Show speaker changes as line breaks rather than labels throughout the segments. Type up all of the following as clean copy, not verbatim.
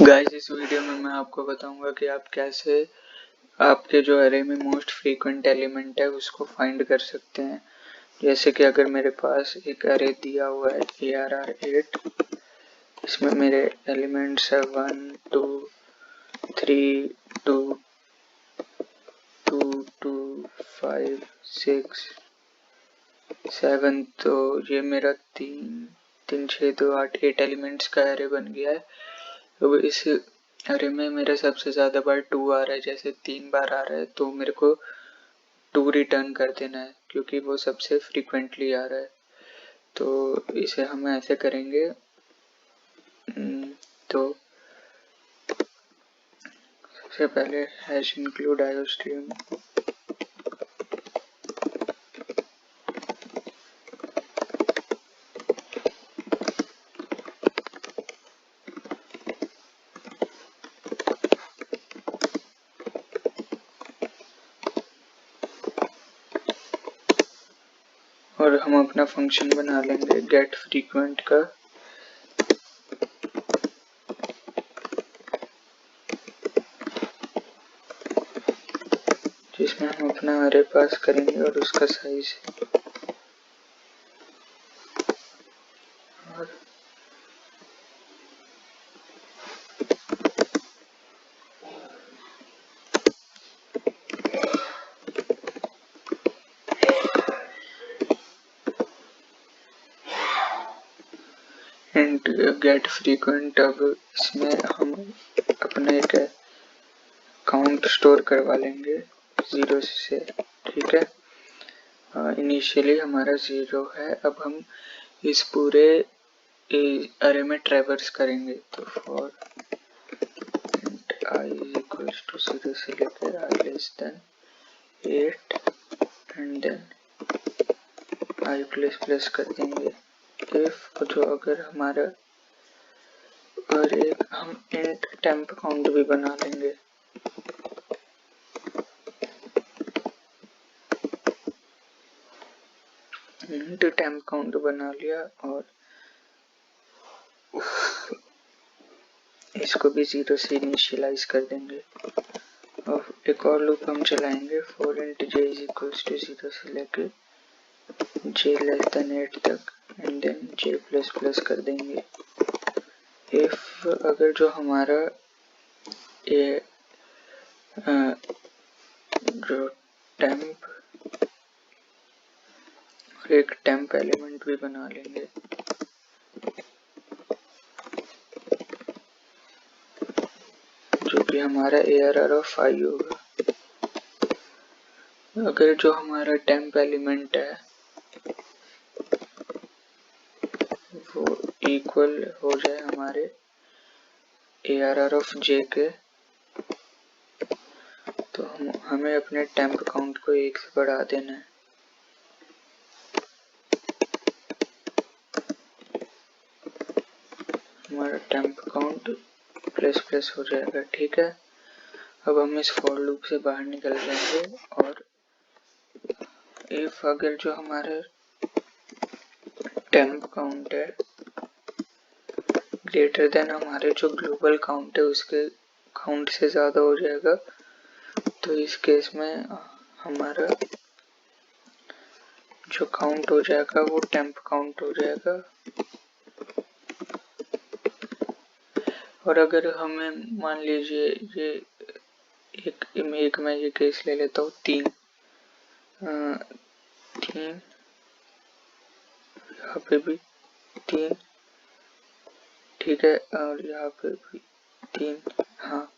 Guys, इस video में मैं आपको बताऊंगा कि आप कैसे आपके जो अरे में मोस्ट फ्रीक्वेंट एलिमेंट है उसको फाइंड कर सकते हैं। जैसे कि अगर मेरे पास एक अरे दिया हुआ है ARR8, इसमें मेरे एलिमेंट्स है 1 2 3 2 2 2 5 6 7, तो ये मेरा 3 6 2 8 8 एलिमेंट्स का अरे बन गया है। अब इस अरे में मेरा सबसे ज़्यादा बार 2 आ रहा है, जैसे 3 बार आ रहा है तो मेरे को 2 रिटर्न कर देना है क्योंकि वो सबसे फ्रीक्वेंटली आ रहा है। तो इसे हम ऐसे करेंगे। तो सबसे पहले हैश इंक्लूड आईओस्ट्रीम, और हम अपना फंक्शन बना लेंगे गेट फ्रीक्वेंट का। जिसमें हम अपना अरे पास करेंगे और उसका साइज और गेट फ्रीक्वेंट। अब इसमें हम अपना एक काउंट स्टोर करवा लेंगे 0 से, ठीक है। इनिशियली हमारा 0 है। अब हम इस पूरे अरे में ट्रैवर्स करेंगे, तो फॉर i इक्वल्स टू 0 से लेकर i less than 8 and then i plus plus कर देंगे इफ जो अगर हमारा, और एक हम इंट टेम्प काउंट भी बना लेंगे। इंट टेम्प काउंट बना लिया और इसको भी 0 से इनिशियलाइज कर देंगे। और एक और लूप हम चलाएंगे for int j is equals to 0 से लेके j लेस देन 8 तक and then j plus plus कर देंगे। इफ अगर जो हमारा ये जो टेम्प, और एक टेम्प एलिमेंट भी बना लेंगे जो कि हमारा ARR ऑफ i होगा। अगर जो हमारा टेम्प एलिमेंट है वो इक्वल हो जाए हमारे ARR ऑफ j के, तो हमें अपने टेम्प काउंट को 1 से बढ़ा देना है। हमारा टेम्प काउंट प्लस प्लस हो जाएगा, ठीक है। अब हम इस फॉर लूप से बाहर निकल जाएंगे और इफ अगर जो हमारा टेम्प काउंट है ग्रेटर देन हमारे जो ग्लोबल काउंट है उसके काउंट से ज़्यादा हो जाएगा, तो इस केस में हमारा जो काउंट हो जाएगा वो टेम्प काउंट हो जाएगा। और अगर हमें मान लीजिए ये एक मैं ये केस ले लेता हूँ 3 यहाँ पे भी 3, ठीक है, और यहाँ पे भी 3। हाँ,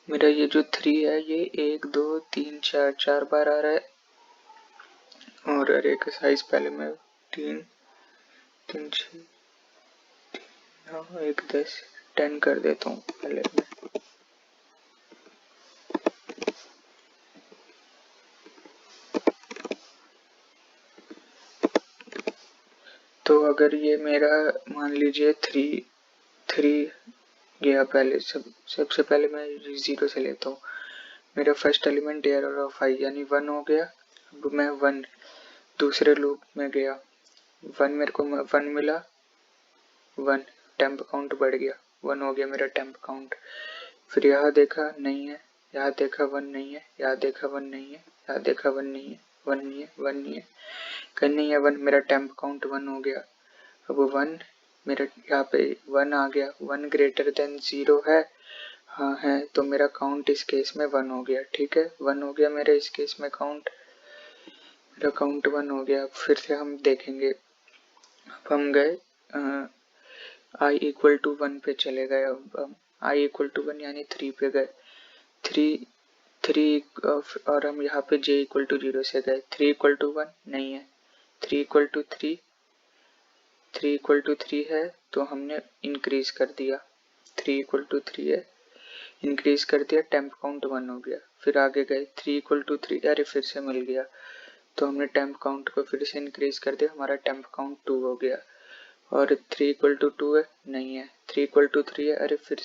मेरा ये जो 3 है ये 1 2 3 4 बार आ रहा है। और अरे का साइज पहले मैं 3 3 6 9 1 10 कर देता हूँ पहले मैं। तो अगर ये मेरा मान लीजिए 3 गया पहले, सबसे पहले मैं 0 से लेता हूँ। मेरा first element ARR of i यानी 1 हो गया। अब मैं 1 दूसरे लूप में गया, 1 मेरे को 1 मिला, 1 टेम्प काउंट बढ़ गया, 1 हो गया मेरा टेम्प काउंट। फिर यहाँ देखा नहीं है, यहाँ देखा 1 नहीं है, यहाँ देखा 1 नहीं है, यहाँ देखा 1 नहीं है, 1 नहीं है, 1 नहीं है, कहीं नहीं है 1, मेरा टेम्प काउंट 1 हो गया। अब 1 मेरा यहाँ पे 1 आ गया, 1 ग्रेटर देन 0 है, हाँ है, तो मेरा काउंट इस केस में 1 हो गया। ठीक है, 1 हो गया मेरा इस केस में काउंट, मेरा काउंट 1 हो गया। फिर से हम देखेंगे, अब हम गए i इक्वल टू 1 पे चले गए, अब हम i इक्वल टू 1 यानी 3 पे गए, 3 और हम यहाँ पे j इक्वल टू 0 से गए, 3 इक्वल टू 1 नहीं है, 3 इक्वल टू 3, 3 इक्वल टू 3 है तो हमने इंक्रीज कर दिया, 3 इक्वल टू 3 है, इंक्रीज कर दिया, टेम्प काउंट 1 हो गया। फिर आगे गए 3 इक्वल टू 3, अरे फिर से मिल गया, तो हमने टेम्प काउंट को फिर से इंक्रीज कर दिया, हमारा टेम्प काउंट 2 हो गया। और 3 इक्वल टू 2 है, नहीं है, 3 इक्वल टू 3 है, अरे फिर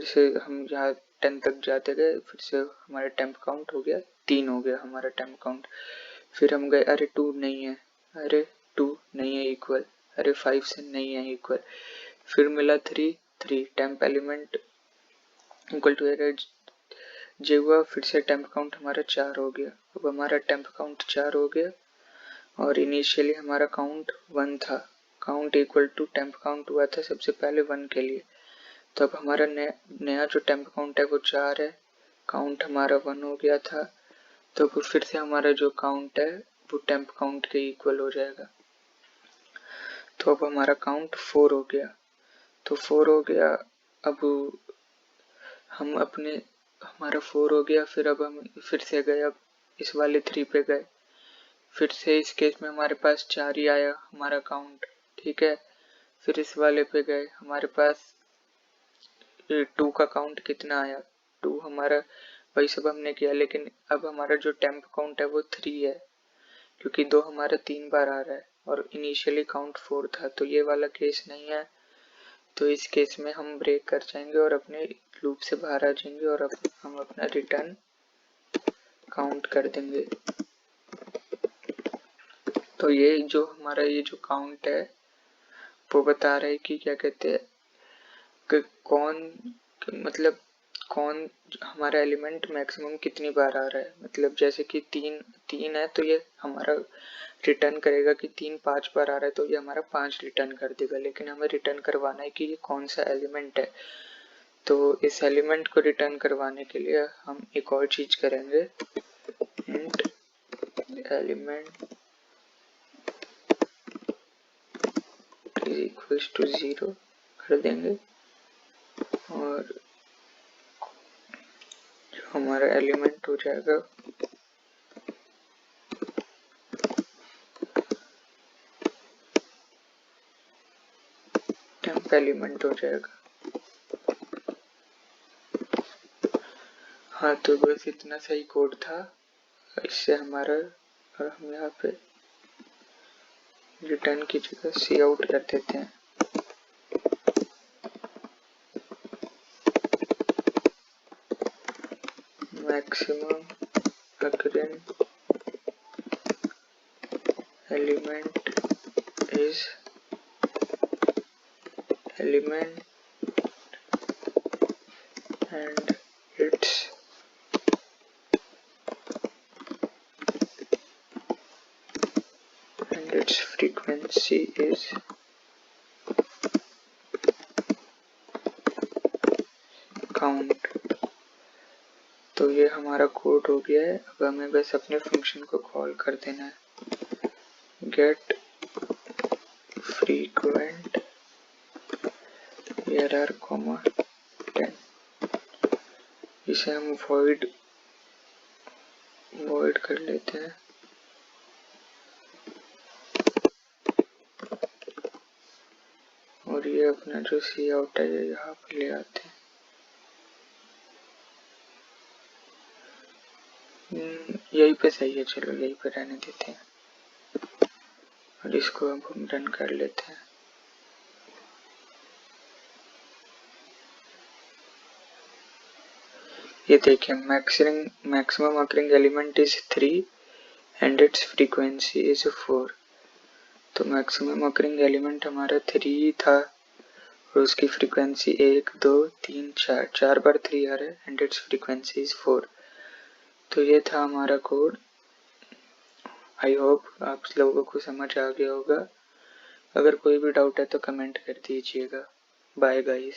से हम यहाँ 10 तक जाते गए, फिर से हमारा टेम्प काउंट हो गया 3 हो गया हमारा टेम्प काउंट। फिर हम गए, अरे 2 नहीं है, अरे 2 नहीं है इक्वल, अरे 5 से नहीं है इक्वल, फिर मिला 3 टेम्प एलिमेंट इक्वल टू जे हुआ, फिर से टेम्प काउंट हमारा 4 हो गया। अब हमारा टेम्प काउंट 4 हो गया और इनिशियली हमारा काउंट 1 था, count equal to temp count हुआ था सबसे पहले 1 के लिए, तो अब हमारा नया जो टेम्प काउंट है वो 4 है, काउंट हमारा 1 हो गया था, तो फिर से हमारा जो काउंट है वो टेम्प काउंट के इक्वल हो जाएगा, तो अब हमारा काउंट 4 हो गया, तो 4 हो गया। अब हम हमारा 4 हो गया, फिर अब हम फिर से गए, अब इस वाले 3 पे गए, फिर से इस केस में हमारे पास 4 ही आया हमारा काउंट। ठीक है, फिर इस वाले पे गए, हमारे पास 2 का काउंट कितना आया, 2 हमारा वही सब हमने किया, लेकिन अब हमारा जो टेम्प काउंट है वो 3 है, क्योंकि 2 हमारा 3 बार आ रहा है और इनिशियली काउंट 4 था, तो ये वाला केस नहीं है, तो इस केस में हम ब्रेक कर जाएंगे और अपने लूप से बाहर आ जाएंगे और अब हम अपना रिटर्न काउंट कर देंगे। तो ये जो हमारा ये जो काउंट है वो बता रहा है कि क्या कहते हैं कि कौन हमारा एलिमेंट मैक्सिमम कितनी बार आ रहा है, मतलब जैसे कि 3 है तो ये हमारा रिटर्न करेगा कि 3 5 बार आ रहा है, तो ये हमारा 5 रिटर्न कर देगा, लेकिन हमें रिटर्न करवाना है कि ये कौन सा एलिमेंट है। तो इस एलिमेंट को रिटर्न करवाने के लिए हम एक और चीज करेंगे, int element is equals to 0 कर देंगे और जो हमारा एलिमेंट हो जाएगा टेम्प एलिमेंट हो जाएगा। हाँ, तो बस इतना सही कोड था, इससे हमारा हम यहाँ पे रिटर्न की जगह सी आउट कर देते हैं। Maximum occurring element is element and its frequency is count। तो ये हमारा कोड हो गया है, अब हमें बस अपने फंक्शन को कॉल कर देना है, get frequent error, 10। इसे हम void कर लेते हैं और ये अपना जो सी आउट है ये यहाँ पे ले आते हैं। यहीं पे सही है, चलो यहीं पे रहने देते हैं और इसको अब हम रन कर लेते हैं। ये देखिए, maximum occurring element is 3 and it's frequency is 4। तो मैक्सिमम अकरिंग एलिमेंट हमारा 3 था और और उसकी फ्रीक्वेंसी 1 2 3 4 4 बार 3 आ रहा है एंड इट्स फ्रीक्वेंसी इज 4। तो ये था हमारा कोड। आई होप आप लोगों को समझ आ गया होगा। अगर कोई भी डाउट है तो कमेंट कर दीजिएगा। Bye guys.